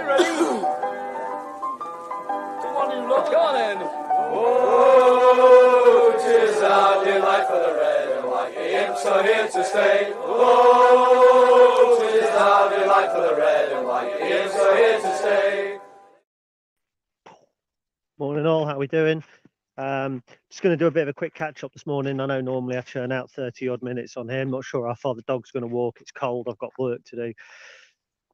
you ready? Come on, you lot. Come on in. Oh, 'tis our delight for the red and white. The Imps are here to stay. Oh, 'tis our delight for the red and white. The Imps are here to stay. Morning all, how are we doing? Just going to do a bit of a quick catch up this morning. I know normally I churn out 30 odd minutes on here. I'm not sure how far the dog's going to walk. It's cold, I've got work to do.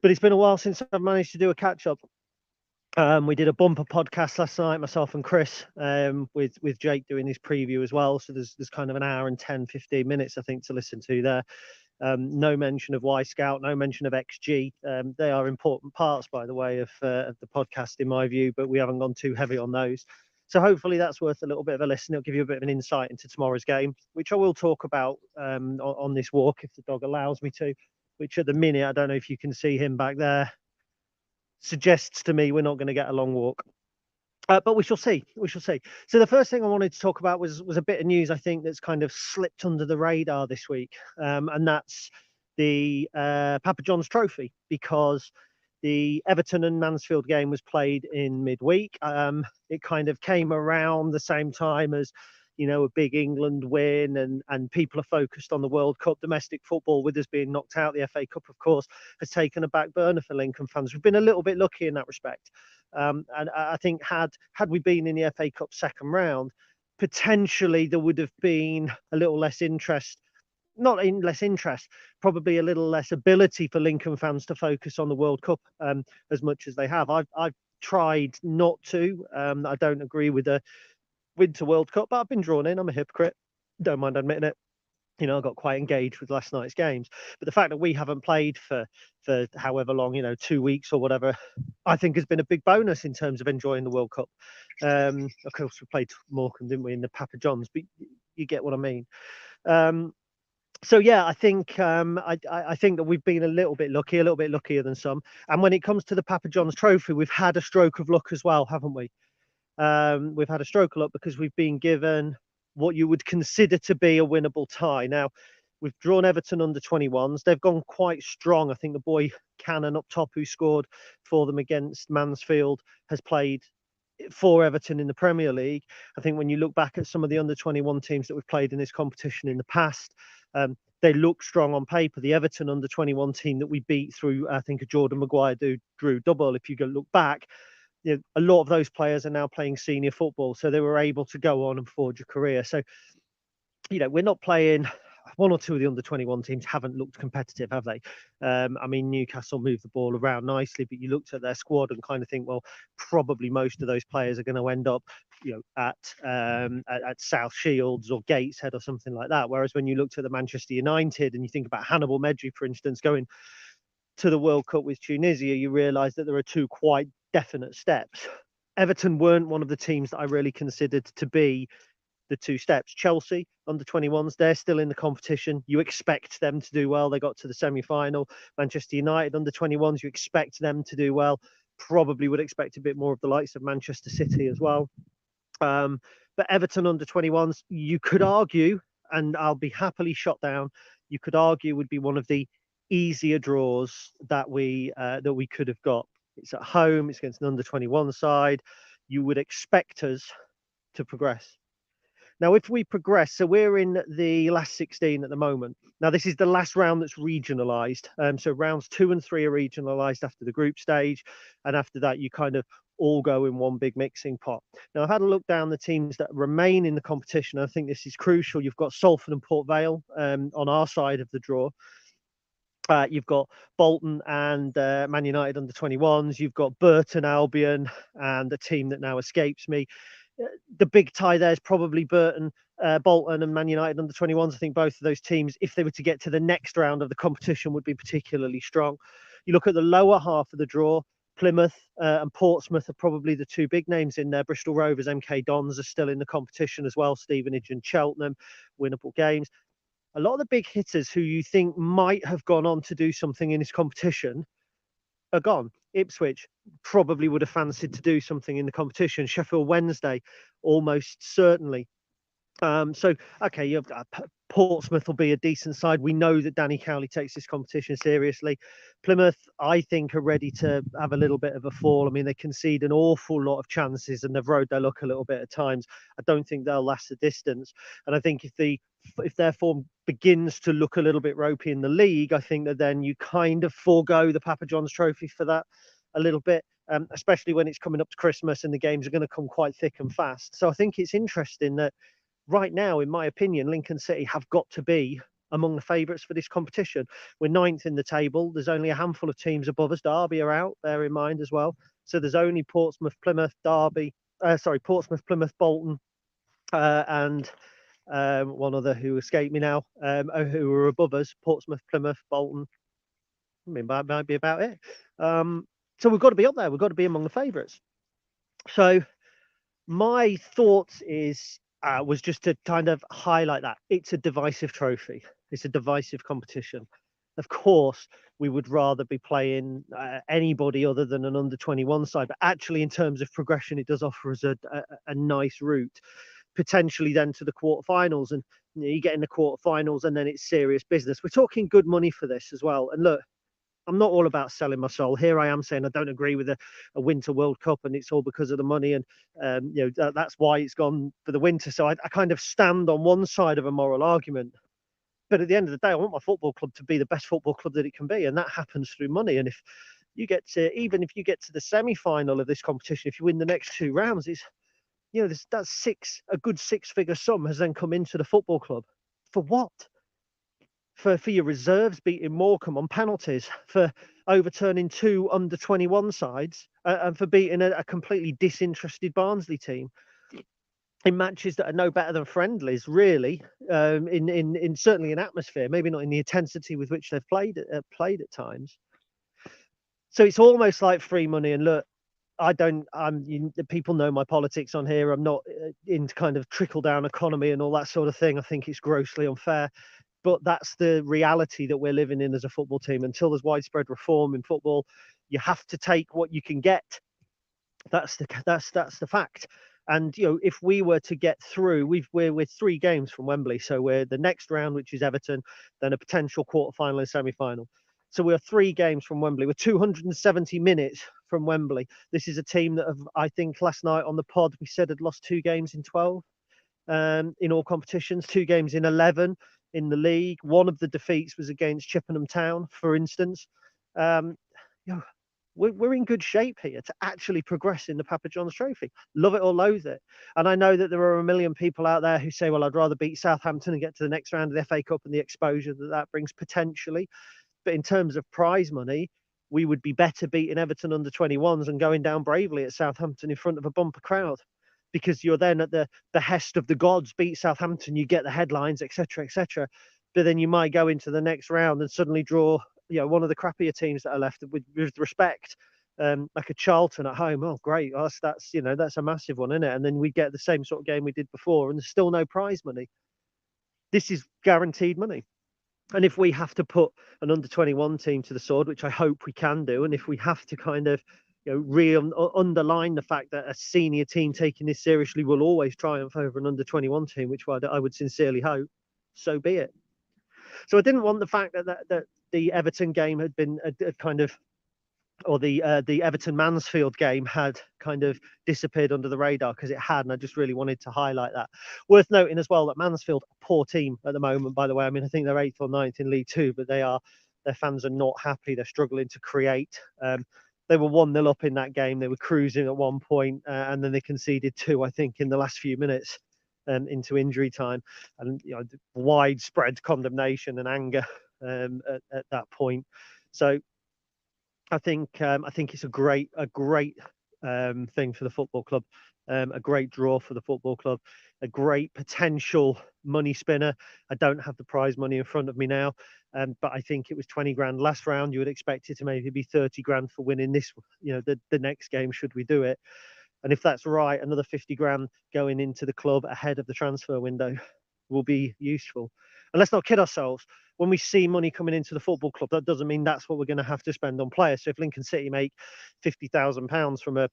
But it's been a while since I've managed to do a catch up. We did a bumper podcast last night, myself and Chris, with Jake doing his preview as well. So there's kind of an hour and 10, 15 minutes, I think, to listen to there. No mention of Y Scout, no mention of XG. They are important parts, by the way, of the podcast, in my view, but we haven't gone too heavy on those. So hopefully that's worth a little bit of a listen. It'll give you a bit of an insight into tomorrow's game, which I will talk about on this walk if the dog allows me to, which at the minute, I don't know if you can see him back there, suggests to me we're not going to get a long walk. But we shall see. We shall see. So the first thing I wanted to talk about was a bit of news, I think, that's kind of slipped under the radar this week. And that's the Papa John's Trophy, because the Everton and Mansfield game was played in midweek. It kind of came around the same time as, you know, a big England win, and people are focused on the World Cup. Domestic football, with us being knocked out, the FA Cup, of course, has taken a back burner for Lincoln fans. We've been a little bit lucky in that respect. And I think had we been in the FA Cup second round, potentially there would have been a little less interest. Not in less interest, probably a little less ability for Lincoln fans to focus on the World Cup as much as they have. I've tried not to. I don't agree with the Winter World Cup, but I've been drawn in. I'm a hypocrite. Don't mind admitting it. You know, I got quite engaged with last night's games. But the fact that we haven't played for however long, 2 weeks or whatever, I think has been a big bonus in terms of enjoying the World Cup. Of course, we played Morecambe, didn't we, in the Papa John's, but you get what I mean. So yeah, I think I think that we've been a little bit luckier than some. And when it comes to the Papa John's Trophy, we've had a stroke of luck as well, haven't we? We've had a stroke of luck because we've been given what you would consider to be a winnable tie. Now, we've drawn Everton under 21s. They've gone quite strong. I think the boy Cannon up top, who scored for them against Mansfield, has played for Everton in the Premier League. I think when you look back at some of the under 21 teams that we've played in this competition in the past, they look strong on paper. The Everton under 21 team that we beat through, I think, a Jordan Maguire Drew double, if you go look back, a lot of those players are now playing senior football, so they were able to go on and forge a career. So, we're not playing. One or two of the under 21 teams haven't looked competitive, have they? I mean, Newcastle moved the ball around nicely, but you looked at their squad and kind of think, well, probably most of those players are going to end up, at South Shields or Gateshead or something like that. Whereas when you looked at the Manchester United and you think about Hannibal Medji, for instance, going to the World Cup with Tunisia, you realise that there are two quite definite steps. Everton weren't one of the teams that I really considered to be the two steps. Chelsea under 21s, they're still in the competition. You expect them to do well. They got to the semi-final. Manchester United under 21s, you expect them to do well. Probably would expect a bit more of the likes of Manchester City as well. But Everton under 21s, you could argue, and I'll be happily shot down, you could argue would be one of the easier draws that we could have got. It's at home, it's against an under 21 side. You would expect us to progress. Now, if we progress, so we're in the last 16 at the moment. Now, this is the last round that's regionalised. So rounds 2 and 3 are regionalised after the group stage. And after that, you kind of all go in one big mixing pot. Now, I've had a look down the teams that remain in the competition. I think this is crucial. You've got Salford and Port Vale on our side of the draw. You've got Bolton and Man United under 21s. You've got Burton Albion and a team that now escapes me. The big tie there is probably Bolton and Man United under 21s. I think both of those teams, if they were to get to the next round of the competition, would be particularly strong. You look at the lower half of the draw, Plymouth and Portsmouth are probably the two big names in there. Bristol Rovers, MK Dons are still in the competition as well. Stevenage and Cheltenham, winnable games. A lot of the big hitters who you think might have gone on to do something in this competition are gone. Ipswich probably would have fancied to do something in the competition. Sheffield Wednesday, almost certainly. So, okay, Portsmouth will be a decent side. We know that Danny Cowley takes this competition seriously. Plymouth, I think, are ready to have a little bit of a fall. I mean, they concede an awful lot of chances and they've rode their luck a little bit at times. I don't think they'll last the distance. And I think if their form begins to look a little bit ropey in the league, I think that then you kind of forego the Papa John's Trophy for that a little bit. Especially when it's coming up to Christmas and the games are going to come quite thick and fast. So I think it's interesting that right now, in my opinion, Lincoln City have got to be among the favourites for this competition. We're ninth in the table. There's only a handful of teams above us. Derby are out, bear in mind as well. So there's only Portsmouth, Plymouth, Portsmouth, Plymouth, Bolton, and one other who escaped me now, who are above us. Portsmouth, Plymouth, Bolton. I mean, that might be about it. So we've got to be up there. We've got to be among the favourites. So my thoughts was just to kind of highlight that it's a divisive trophy. It's a divisive competition. Of course, we would rather be playing anybody other than an under 21 side, but actually, in terms of progression, it does offer us a nice route, potentially then to the quarterfinals. And you get in the quarterfinals, and then it's serious business. We're talking good money for this as well. And look, I'm not all about selling my soul. Here I am saying I don't agree with a Winter World Cup, and it's all because of the money, and that's why it's gone for the winter. So I kind of stand on one side of a moral argument, but at the end of the day, I want my football club to be the best football club that it can be, and that happens through money. And if you get to the semi-final of this competition, if you win the next two rounds, it's that's a good six-figure sum has then come into the football club. For what? For your reserves beating Morecambe on penalties, for overturning two under 21 sides, and for beating a completely disinterested Barnsley team in matches that are no better than friendlies, really, in certainly in atmosphere, maybe not in the intensity with which they've played at times. So it's almost like free money. And look, people know my politics on here. I'm not into kind of trickle down economy and all that sort of thing. I think it's grossly unfair. But that's the reality that we're living in as a football team. Until there's widespread reform in football, you have to take what you can get. That's the fact. And if we were to get through, we're 3 games from Wembley, so we're the next round, which is Everton, then a potential quarterfinal and semi-final. So we're 3 games from Wembley. We're 270 minutes from Wembley. This is a team that I think last night on the pod we said had lost 2 games in 12 in all competitions, 2 games in 11 in the league. One of the defeats was against Chippenham Town, for instance. We're in good shape here to actually progress in the Papa John's Trophy. Love it or loathe it. And I know that there are a million people out there who say, well, I'd rather beat Southampton and get to the next round of the FA Cup and the exposure that brings potentially. But in terms of prize money, we would be better beating Everton under 21s and going down bravely at Southampton in front of a bumper crowd, because you're then at the behest of the gods. Beat Southampton, you get the headlines, etc., etc. But then you might go into the next round and suddenly draw, one of the crappier teams that are left with respect, like a Charlton at home. Oh, great! That's a massive one, isn't it? And then we get the same sort of game we did before, and there's still no prize money. This is guaranteed money. And if we have to put an under 21 team to the sword, which I hope we can do, and if we have to kind of underline the fact that a senior team taking this seriously will always triumph over an under 21 team, which I would sincerely hope, so be it. So I didn't want the fact that the Everton game had been kind of, or the Everton Mansfield game had kind of disappeared under the radar, because it had, and I just really wanted to highlight that. Worth noting as well that Mansfield, a poor team at the moment, by the way. I mean, I think they're 8th or 9th in League Two, but their fans are not happy. They're struggling to create. They were 1-0 up in that game. They were cruising at one point, and then they conceded 2, I think, in the last few minutes into injury time, and widespread condemnation and anger at that point. So I think it's a great thing for the football club, a great draw for the football club, a great potential money spinner. I don't have the prize money in front of me now, but I think it was 20 grand last round. You would expect it to maybe be 30 grand for winning this, the next game, should we do it. And if that's right, another 50 grand going into the club ahead of the transfer window will be useful. And let's not kid ourselves. When we see money coming into the football club, that doesn't mean that's what we're going to have to spend on players. So if Lincoln City make £50,000 from a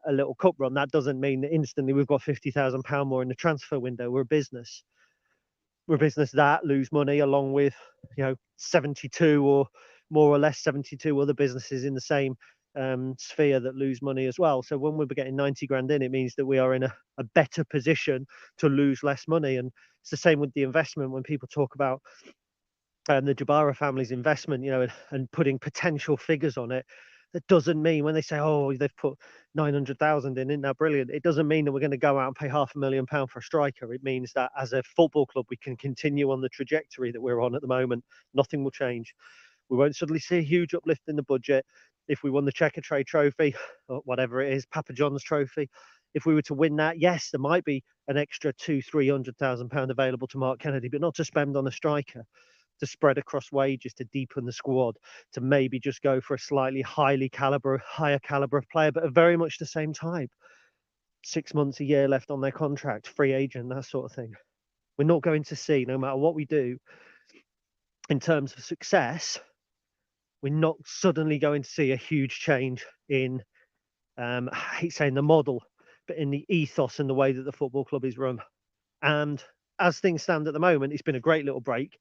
little cup run, that doesn't mean that instantly we've got £50,000 more in the transfer window. We're a business. We're a business that lose money along with, 72 or more or less 72 other businesses in the same sphere that lose money as well. So when we're getting 90 grand in, it means that we are in a better position to lose less money. And it's the same with the investment. When people talk about the Jabara family's investment, and putting potential figures on it, that doesn't mean when they say, oh, they've put 900,000 in, isn't that brilliant? It doesn't mean that we're going to go out and pay £500,000 for a striker. It means that as a football club, we can continue on the trajectory that we're on at the moment. Nothing will change. We won't suddenly see a huge uplift in the budget. If we won the Checker Trade Trophy, or whatever it is, Papa John's Trophy, if we were to win that, yes, there might be an extra £200,000-300,000 available to Mark Kennedy, but not to spend on a striker, to spread across wages, to deepen the squad, to maybe just go for a slightly higher caliber of player, but of very much the same type. 6 months, a year left on their contract, free agent, that sort of thing. We're not going to see, no matter what we do in terms of success, we're not suddenly going to see a huge change in, I hate saying the model, but in the ethos and the way that the football club is run. And as things stand at the moment, it's been a great little break,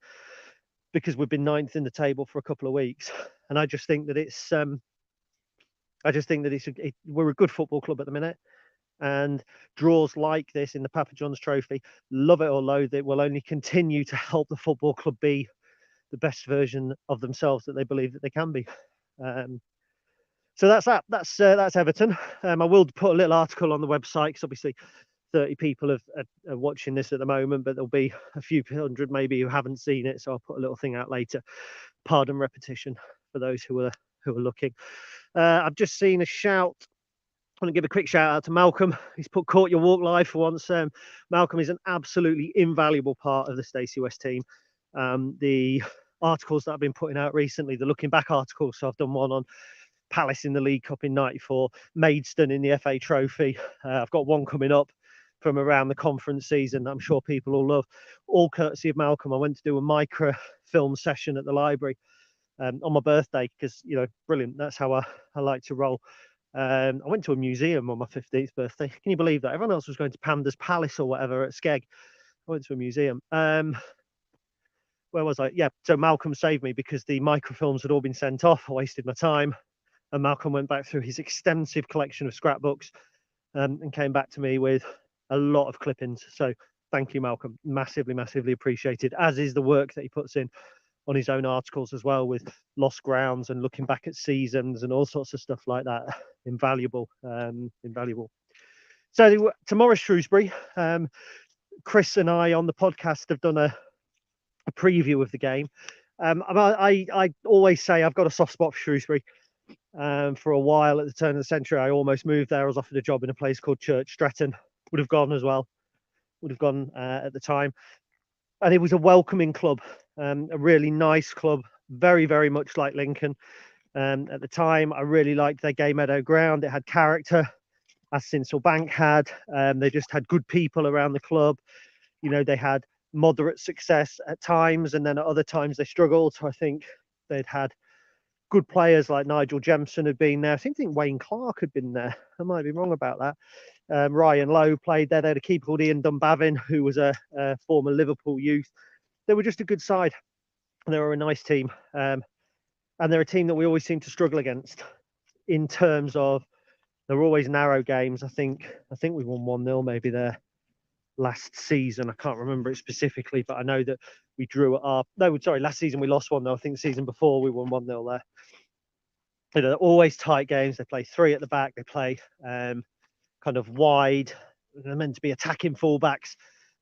because we've been 9th in the table for a couple of weeks, and I just think that we're a good football club at the minute, and draws like this in the Papa John's Trophy, love it or loathe it, will only continue to help the football club be the best version of themselves that they believe that they can be. So that's that. That's Everton. I will put a little article on the website, because obviously 30 people are watching this at the moment, but there'll be a few hundred maybe who haven't seen it, so I'll put a little thing out later. Pardon repetition for those who are looking. I've just seen a shout. I want to give a quick shout out to Malcolm. He's put Caught Your Walk live for once. Malcolm is an absolutely invaluable part of the Stacey West team. The articles that I've been putting out recently, the looking back articles, so I've done one on Palace in the League Cup in '94, Maidstone in the FA Trophy. I've got one coming up from around the conference season that I'm sure people will love, all courtesy of Malcolm. I went to do a microfilm session at the library on my birthday, because, brilliant, that's how I like to roll. I went to a museum on my 15th birthday. Can you believe that? Everyone else was going to Panda's Palace or whatever at Skeg. I went to a museum. Where was I? Yeah, so Malcolm saved me, because the microfilms had all been sent off. I wasted my time, and Malcolm went back through his extensive collection of scrapbooks and came back to me with a lot of clippings. So thank you, Malcolm. Massively, massively appreciated, as is the work that he puts in on his own articles as well, with lost grounds and looking back at seasons and all sorts of stuff like that. Invaluable. So tomorrow's Shrewsbury. Chris and I on the podcast have done a preview of the game. I always say I've got a soft spot for Shrewsbury. For a while at the turn of the century, I almost moved there. I was offered a job in a place called Church Stretton. Would have gone as well. Would have gone at the time. And it was a welcoming club, a really nice club, very, very much like Lincoln. At the time, I really liked their Gay Meadow ground. It had character, as Sinsel Bank had. They just had good people around the club. They had moderate success at times, and then at other times they struggled. So I think they'd had good players like Nigel Jemson had been there. I think Wayne Clark had been there. I might be wrong about that. Ryan Lowe played there. They had a keeper called Ian Dunbavin, who was a former Liverpool youth. They were just a good side. They were a nice team. And they're a team that we always seem to struggle against, in terms of they're always narrow games. I think we won 1-0 maybe there last season. I can't remember it specifically, but I know that we drew at last season we lost 1-0. I think the season before we won 1-0 there. They're always tight games. They play three at the back. They play kind of wide. They're meant to be attacking fullbacks,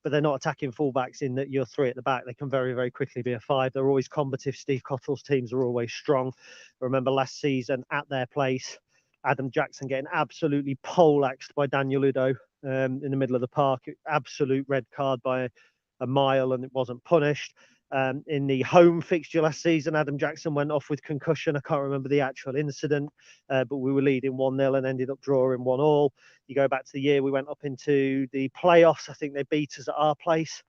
but they're not attacking fullbacks in that you're three at the back. They can very, very quickly be a five. They're always combative. Steve Cottle's teams are always strong. I remember last season at their place, Adam Jackson getting absolutely poleaxed by Daniel Udo in the middle of the park. Absolute red card by a mile, and it wasn't punished. In the home fixture last season, Adam Jackson went off with concussion. I can't remember the actual incident, but we were leading 1-0 and ended up drawing 1-1. You go back to the year we went up into the playoffs. I think they beat us at our place.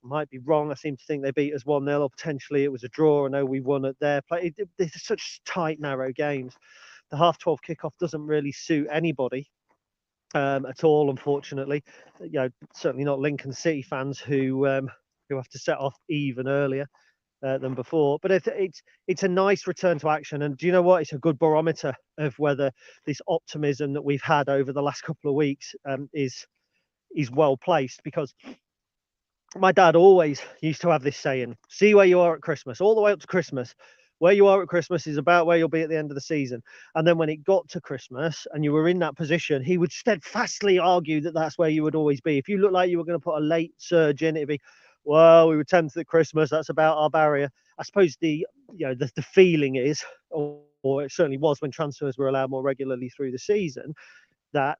might be wrong. I seem to think they beat us 1-0, or potentially it was a draw. I know we won at their play. They're such tight, narrow games. The half 12 kickoff doesn't really suit anybody at all, unfortunately. Certainly not Lincoln City fans who have to set off even earlier than before. But it's a nice return to action, and do you know what? It's a good barometer of whether this optimism that we've had over the last couple of weeks is well placed, because my dad always used to have this saying, see where you are at Christmas, all the way up to Christmas. Where you are at Christmas is about where you'll be at the end of the season. And then when it got to Christmas and you were in that position, he would steadfastly argue that that's where you would always be. If you looked like you were going to put a late surge in, it'd be, well, we were 10th at Christmas. That's about our barrier. I suppose the feeling is, or it certainly was when transfers were allowed more regularly through the season, that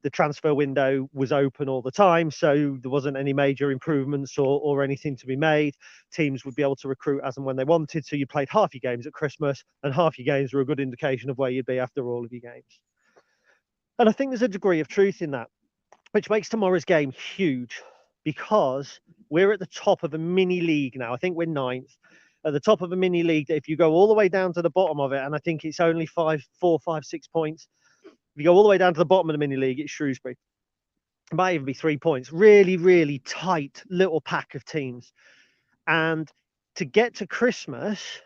the transfer window was open all the time, so there wasn't any major improvements or anything to be made. Teams would be able to recruit as and when they wanted, so you played half your games at Christmas, and half your games were a good indication of where you'd be after all of your games. And I think there's a degree of truth in that, which makes tomorrow's game huge, because we're at the top of a mini league now. I think we're 9th. At the top of a mini league, that if you go all the way down to the bottom of it, and I think it's only 4, 5, 6 points. If you go all the way down to the bottom of the mini league, it's Shrewsbury. It might even be 3 points. Really, really tight little pack of teams. And to get to Christmas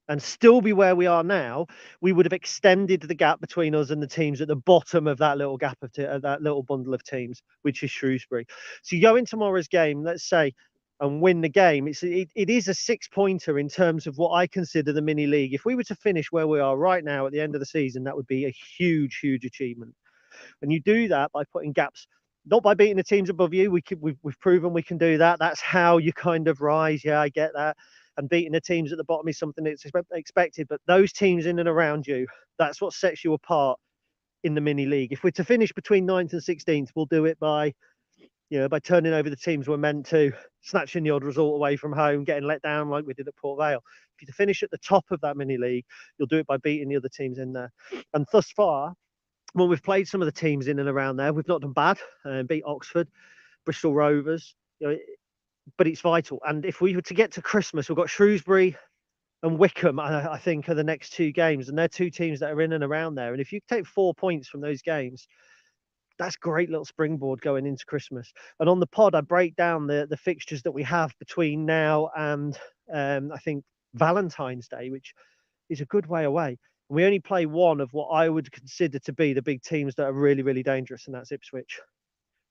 and still be where we are now, we would have extended the gap between us and the teams at the bottom of that little gap of that little bundle of teams, which is Shrewsbury. So you go in tomorrow's game, let's say, and win the game. It is a 6-pointer in terms of what I consider the mini league. If we were to finish where we are right now at the end of the season, that would be a huge, huge achievement. And you do that by putting gaps, not by beating the teams above you. We've proven we can do that. That's how you kind of rise. Yeah, I get that. And beating the teams at the bottom is something that's expected. But those teams in and around you, that's what sets you apart in the mini league. If we're to finish between 9th and 16th, we'll do it by turning over the teams we're meant to, snatching the odd result away from home, getting let down like we did at Port Vale. If you finish at the top of that mini league, you'll do it by beating the other teams in there. And thus far, when we've played some of the teams in and around there, we've not done bad. Beat Oxford, Bristol Rovers, but it's vital. And if we were to get to Christmas, we've got Shrewsbury and Wickham, I think, are the next 2 games, and they're 2 teams that are in and around there. And if you take 4 points from those games, that's great little springboard going into Christmas. And on the pod, I break down the fixtures that we have between now and I think Valentine's Day, which is a good way away. And we only play one of what I would consider to be the big teams that are really, really dangerous, and that's Ipswich.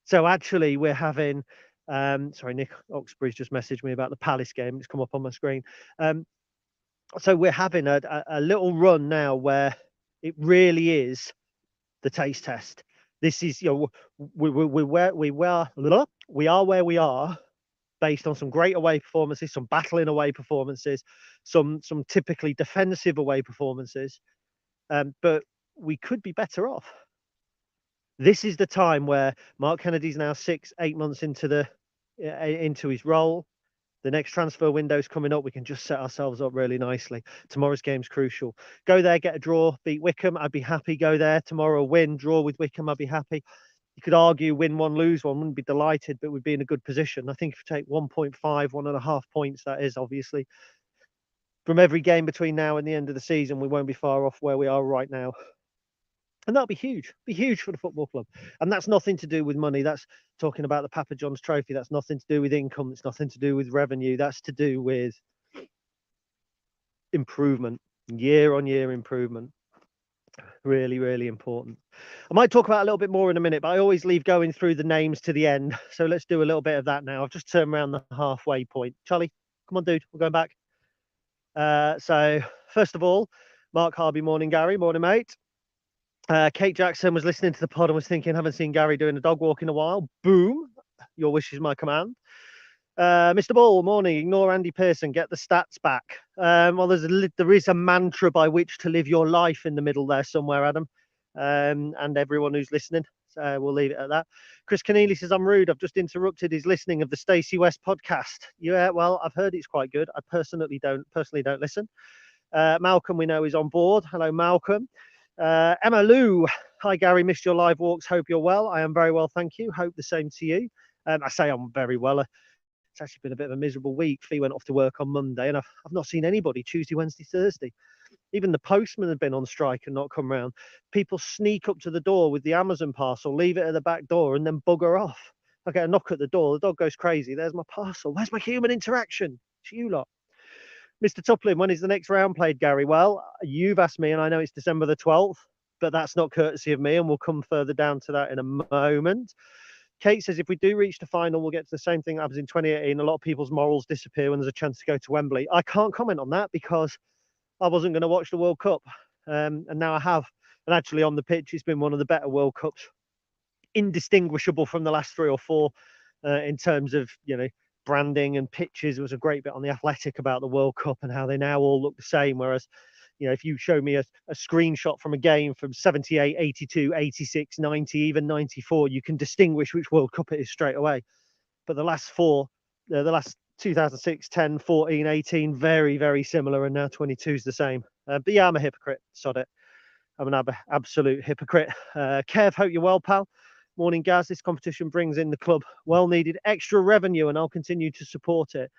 So actually, we're having sorry, Nick Oxbury's just messaged me about the Palace game. It's come up on my screen. So we're having a little run now where it really is the taste test. This is, we are where we are based on some great away performances, some battling away performances, some typically defensive away performances, but we could be better off. This is the time where Mark Kennedy's now 6-8 months into his role. The next transfer window is coming up. We can just set ourselves up really nicely. Tomorrow's game's crucial. Go there, get a draw, beat Wickham. I'd be happy. Go there tomorrow, win, draw with Wickham. I'd be happy. You could argue win 1, lose 1. Wouldn't be delighted, but we'd be in a good position. I think if you take 1.5, 1.5 points, that is obviously from every game between now and the end of the season, we won't be far off where we are right now. And that'll be huge. Be huge for the football club. And that's nothing to do with money. That's talking about the Papa John's Trophy. That's nothing to do with income. It's nothing to do with revenue. That's to do with improvement, year-on-year improvement. Really, really important. I might talk about a little bit more in a minute, but I always leave going through the names to the end. So let's do a little bit of that now. I've just turned around the halfway point. Charlie, come on, dude. We're going back. So first of all, Mark Harvey, morning, Gary. Morning, mate. Kate Jackson was listening to the pod and was thinking, haven't seen Gary doing a dog walk in a while. Boom. Your wish is my command. Mr. Ball, morning. Ignore Andy Pearson. Get the stats back. Well, there is a mantra by which to live your life in the middle there somewhere, Adam, and everyone who's listening. So we'll leave it at that. Chris Keneally says, I'm rude. I've just interrupted his listening of the Stacey West podcast. Yeah, well, I've heard it's quite good. I personally don't listen. Malcolm, we know, is on board. Hello, Malcolm. Emma Lou, hi Gary, missed your live walks, hope you're well. I am very well, thank you, hope the same to you. I say I'm very well, it's actually been a bit of a miserable week. Fee went off to work on Monday, and I've not seen anybody Tuesday, Wednesday, Thursday. Even the postman had been on strike and not come round. People sneak up to the door with the Amazon parcel, leave it at the back door, and then bugger off. I get a knock at the door. The dog goes crazy. There's my parcel. Where's my human interaction? It's you lot. Mr. Tuplin, when is the next round played, Gary? Well, you've asked me, and I know it's December the 12th, but that's not courtesy of me, and we'll come further down to that in a moment. Kate says if we do reach the final, we'll get to the same thing that happens in 2018. A lot of people's morals disappear when there's a chance to go to Wembley. I can't comment on that because I wasn't going to watch the World Cup, and now I have. And actually, on the pitch, it's been one of the better World Cups, indistinguishable from the last 3 or 4 in terms of, branding and pitches. There was a great bit on The Athletic about the World Cup and how they now all look the same. Whereas, if you show me a screenshot from a game from 78, 82, 86, 90, even 94, you can distinguish which World Cup it is straight away. But the last 4, the last 2006, 10, 14, 18, very, very similar, and now 22 is the same. But yeah, I'm a hypocrite. Sod it. I'm an absolute hypocrite. Kev, hope you're well, pal. Morning, Gaz. This competition brings in the club well-needed extra revenue, and I'll continue to support it.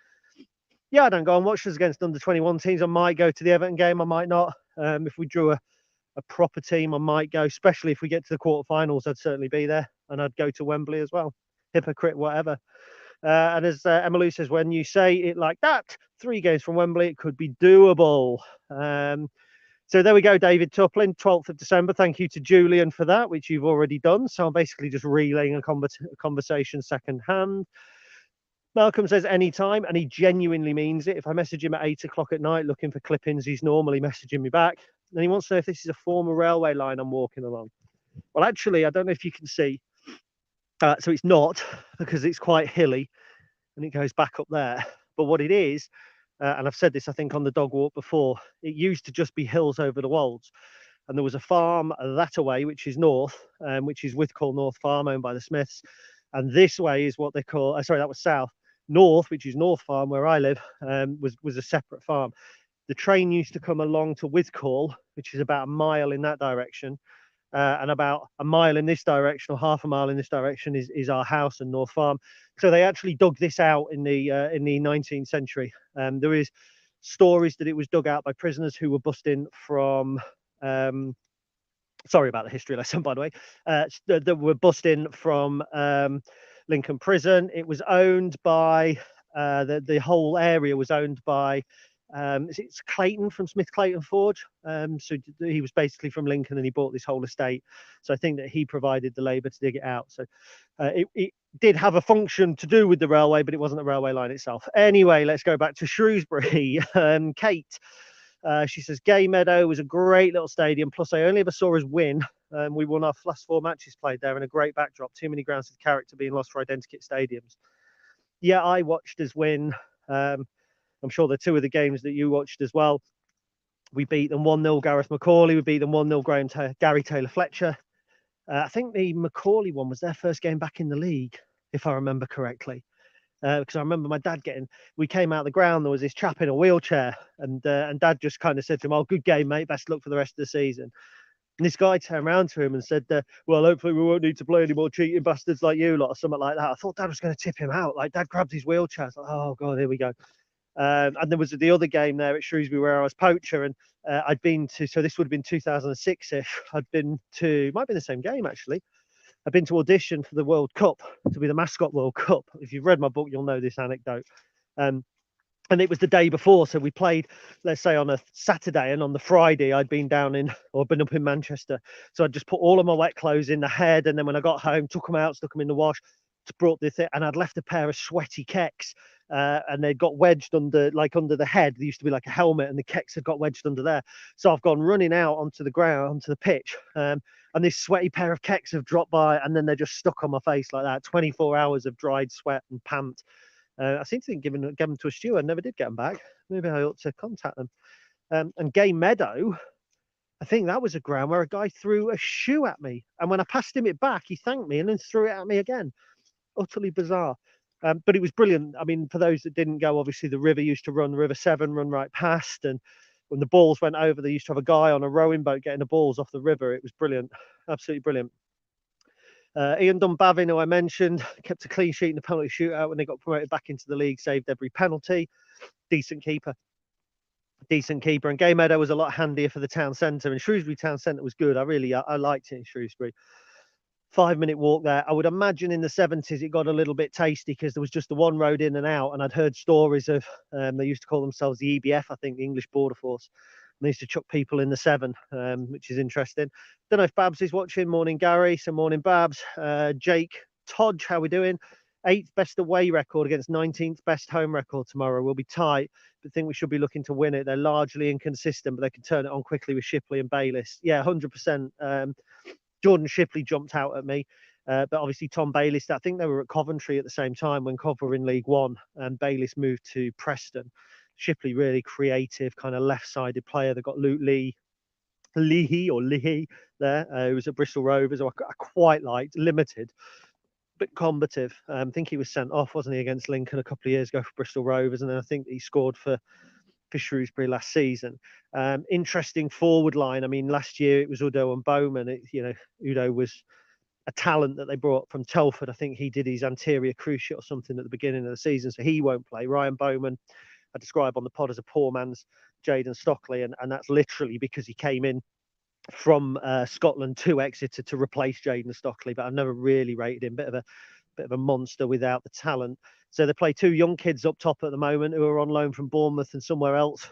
Yeah, I don't go and watch us against under-21 teams. I might go to the Everton game. I might not. If we drew a proper team, I might go, especially if we get to the quarterfinals. I'd certainly be there, and I'd go to Wembley as well. Hypocrite, whatever. And as Emily says, when you say it like that, 3 games from Wembley, it could be doable. So there we go, David Tuplin, 12th of December. Thank you to Julian for that, which you've already done. So I'm basically just relaying a conversation secondhand. Malcolm says anytime, and he genuinely means it. If I message him at 8 o'clock at night looking for clippings, he's normally messaging me back. And he wants to know if this is a former railway line I'm walking along. Well, actually, I don't know if you can see. So it's not, because it's quite hilly and it goes back up there. But what it is, and I've said this, I think, on the dog walk before, it used to just be hills over the wolds. And there was a farm that away, which is north, which is Withcall North Farm, owned by the Smiths. And this way is what they call, sorry, that was south. North, which is North Farm, where I live, was a separate farm. The train used to come along to Withcall, which is about a mile in that direction. And about a mile in this direction, or half a mile in this direction, is our house and North Farm. So they actually dug this out in the 19th century. There is stories that it was dug out by prisoners who were busting from. Sorry about the history lesson, by the way. That were busting from Lincoln Prison. It was owned by the whole area was owned by. It's Clayton from Smith Clayton Forge. So he was basically from Lincoln, and he bought this whole estate. So I think that he provided the labour to dig it out. So it did have a function to do with the railway, but it wasn't the railway line itself. Anyway, let's go back to Shrewsbury. Kate, she says, Gay Meadow was a great little stadium. Plus, I only ever saw us win. We won our last 4 matches played there in a great backdrop. Too many grounds of character being lost for identikit stadiums. Yeah, I watched us win. I'm sure the 2 of the games that you watched as well. We beat them 1-0, Gareth Macaulay. We beat them 1-0, Gary Taylor-Fletcher. I think the Macaulay one was their first game back in the league, if I remember correctly. Because I remember my dad we came out of the ground, there was this chap in a wheelchair, and Dad just kind of said to him, "Oh, good game, mate. Best luck for the rest of the season." And this guy turned around to him and said, "Well, hopefully we won't need to play any more cheating bastards like you lot," or something like that. I thought Dad was going to tip him out. Like, Dad grabbed his wheelchair. I was like, oh, God, here we go. And there was the other game there at Shrewsbury where I was poacher, and I'd been to, so this would have been 2006-ish. I'd been to, might be the same game actually. I'd been to audition for the World Cup, to be the mascot World Cup. If you've read my book, you'll know this anecdote. And it was the day before, so we played, let's say, on a Saturday, and on the Friday I'd been down in, or been up in Manchester. So I'd just put all of my wet clothes in the head, and then when I got home, took them out, stuck them in the wash, brought this, and I'd left a pair of sweaty kecks, and they'd got wedged under the head. There used to be like a helmet, and the kecks had got wedged under there. So I've gone running out onto the ground, onto the pitch, and this sweaty pair of kecks have dropped by, and then they're just stuck on my face like that. 24 hours of dried sweat and pant. I seem to think gave them to a steward, never did get them back. Maybe I ought to contact them. And Gay Meadow, I think that was a ground where a guy threw a shoe at me. And when I passed him it back, he thanked me and then threw it at me again. Utterly bizarre. But it was brilliant. I mean, for those that didn't go, obviously the river used to run, the River Severn run right past. And when the balls went over, they used to have a guy on a rowing boat getting the balls off the river. It was brilliant. Absolutely brilliant. Ian Dunbavin, who I mentioned, kept a clean sheet in the penalty shootout when they got promoted back into the league, saved every penalty. Decent keeper. And Gay Meadow was a lot handier for the town centre, and Shrewsbury town centre was good. I liked it in Shrewsbury. 5-minute walk there. I would imagine in the 70s it got a little bit tasty because there was just the one road in and out, and I'd heard stories of they used to call themselves the EBF, I think, the English Border Force. And they used to chuck people in the 7, which is interesting. Don't know if Babs is watching. Morning, Gary. So morning, Babs. Jake Todge, how we doing? 8th best away record against 19th best home record tomorrow. We'll be tight, but think we should be looking to win it. They're largely inconsistent, but they can turn it on quickly with Shipley and Bayliss. Yeah, 100%. Jordan Shipley jumped out at me, but obviously Tom Bayliss, I think they were at Coventry at the same time when Cov were in League One, and Bayliss moved to Preston. Shipley, really creative, kind of left-sided player. They've got Luke Leahy there, who was at Bristol Rovers, who I quite liked, limited, but combative. I think he was sent off, wasn't he, against Lincoln a couple of years ago for Bristol Rovers, and then I think he scored for Shrewsbury last season. Interesting forward line. I mean, last year it was Udo and Bowman. Udo was a talent that they brought from Telford. I think he did his anterior cruciate or something at the beginning of the season, so he won't play. Ryan Bowman, I describe on the pod as a poor man's Jayden Stockley, and that's literally because he came in from Scotland to Exeter to replace Jayden Stockley, but I've never really rated him. Bit of a monster without the talent. So they play 2 young kids up top at the moment who are on loan from Bournemouth and somewhere else,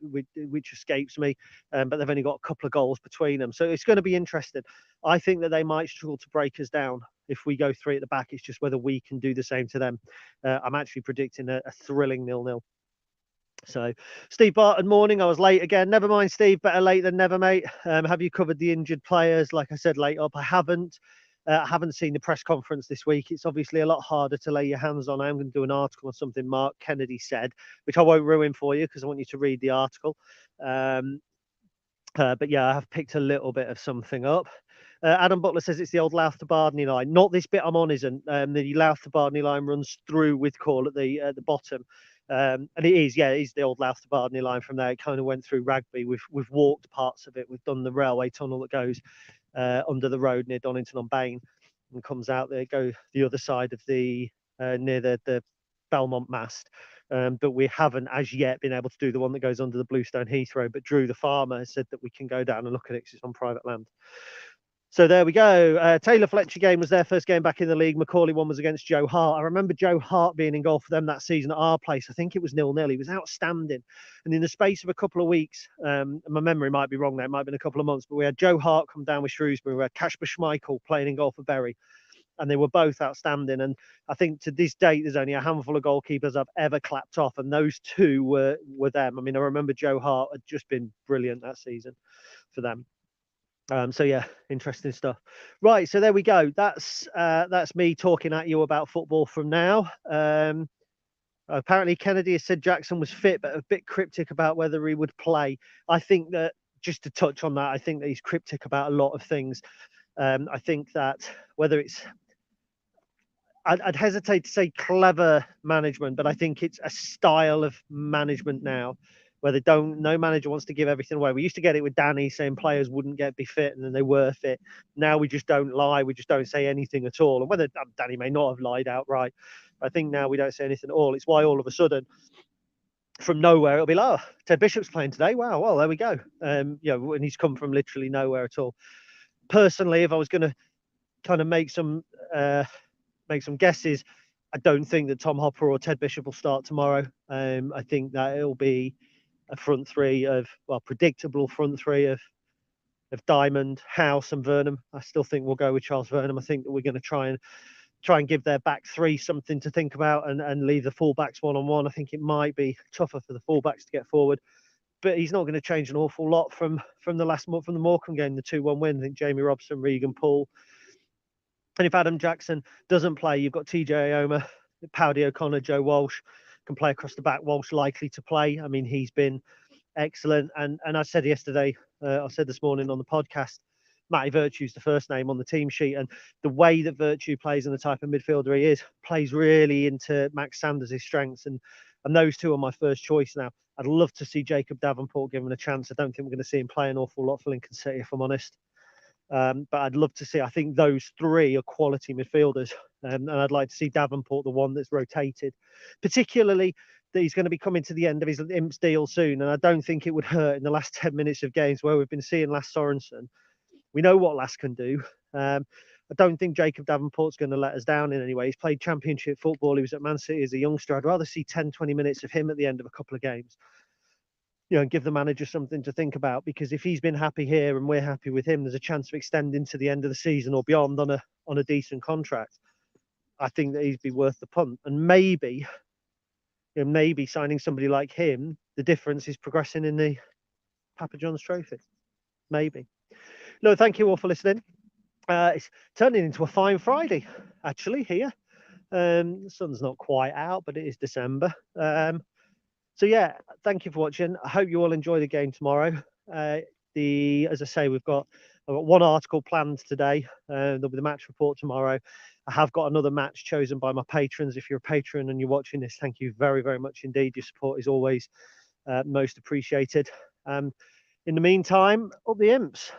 which escapes me. But they've only got a couple of goals between them. So it's going to be interesting. I think that they might struggle to break us down if we go 3 at the back. It's just whether we can do the same to them. I'm actually predicting a thrilling 0-0. So, Steve Barton, morning. I was late again. Never mind, Steve. Better late than never, mate. Have you covered the injured players? Like I said, late up. I haven't. I haven't seen the press conference this week. It's obviously a lot harder to lay your hands on. I'm going to do an article on something Mark Kennedy said, which I won't ruin for you because I want you to read the article. But yeah, I have picked a little bit of something up. Adam Butler says it's the old Louth to Bardney line. Not this bit I'm on isn't. The Louth to Bardney line runs through with Call at the bottom. And it is the old Louth to Bardney line from there. It kind of went through Rugby. We've walked parts of it. We've done the railway tunnel that goes under the road near Donington on Bain and comes out there, go the other side of the near the Belmont mast. But we haven't as yet been able to do the one that goes under the Bluestone Heathrow. But Drew the farmer has said that we can go down and look at it because it's on private land. So there we go. Taylor Fletcher game was their first game back in the league. Macaulay one was against Joe Hart. I remember Joe Hart being in goal for them that season at our place. I think it was 0-0. He was outstanding. And in the space of a couple of weeks, my memory might be wrong there, it might have been a couple of months, but we had Joe Hart come down with Shrewsbury. We had Kasper Schmeichel playing in goal for Bury. And they were both outstanding. And I think to this date, there's only a handful of goalkeepers I've ever clapped off. And those 2 were them. I mean, I remember Joe Hart had just been brilliant that season for them. So yeah, interesting stuff. Right, so there we go. That's me talking at you about football from now. Apparently Kennedy has said Jackson was fit, but a bit cryptic about whether he would play. I think that, just to touch on that, I think that he's cryptic about a lot of things. I think that whether it's, I'd hesitate to say clever management, but I think it's a style of management now where no manager wants to give everything away. We used to get it with Danny saying players wouldn't be fit and then they were fit. Now we just don't lie. We just don't say anything at all. And whether Danny may not have lied outright, I think now we don't say anything at all. It's why all of a sudden from nowhere it'll be like, oh, Ted Bishop's playing today. Wow, well, there we go. And he's come from literally nowhere at all. Personally, if I was going to kind of make some guesses, I don't think that Tom Hopper or Ted Bishop will start tomorrow. I think that it'll be a front 3 of, predictable front 3 of Diamond, House and Vernham. I still think we'll go with Charles Vernham. I think that we're going to try and give their back 3 something to think about and leave the fullbacks one-on-one. I think it might be tougher for the fullbacks to get forward, but he's not going to change an awful lot from the Morecambe game, the 2-1 win. I think Jamie Robson, Regan Poole. And if Adam Jackson doesn't play, you've got TJ Ioma, Powdy O'Connor, Joe Walsh can play across the back. Walsh likely to play. I mean, he's been excellent. And I said yesterday, I said this morning on the podcast, Matty Virtue's the first name on the team sheet. And the way that Virtue plays and the type of midfielder he is, plays really into Max Sanders' strengths. And those 2 are my first choice now. I'd love to see Jacob Davenport given a chance. I don't think we're going to see him play an awful lot for Lincoln City, if I'm honest. But I'd love to see, I think those three are quality midfielders. And I'd like to see Davenport, the one that's rotated, particularly that he's going to be coming to the end of his Imps deal soon. And I don't think it would hurt in the last 10 minutes of games where we've been seeing Lass Sorensen. We know what Lass can do. I don't think Jacob Davenport's going to let us down in any way. He's played championship football. He was at Man City as a youngster. I'd rather see 10, 20 minutes of him at the end of a couple of games. And give the manager something to think about, because if he's been happy here and we're happy with him, there's a chance of extending to the end of the season or beyond on a decent contract. I think that he'd be worth the punt. And maybe signing somebody like him, the difference is progressing in the Papa John's Trophy. Maybe. No, thank you all for listening. It's turning into a fine Friday, actually, here. The sun's not quite out, but it is December. So yeah, thank you for watching. I hope you all enjoy the game tomorrow. As I say, I've got one article planned today. There'll be the match report tomorrow. I have got another match chosen by my patrons. If you're a patron and you're watching this, thank you very, very much indeed. Your support is always most appreciated. In the meantime, up the Imps.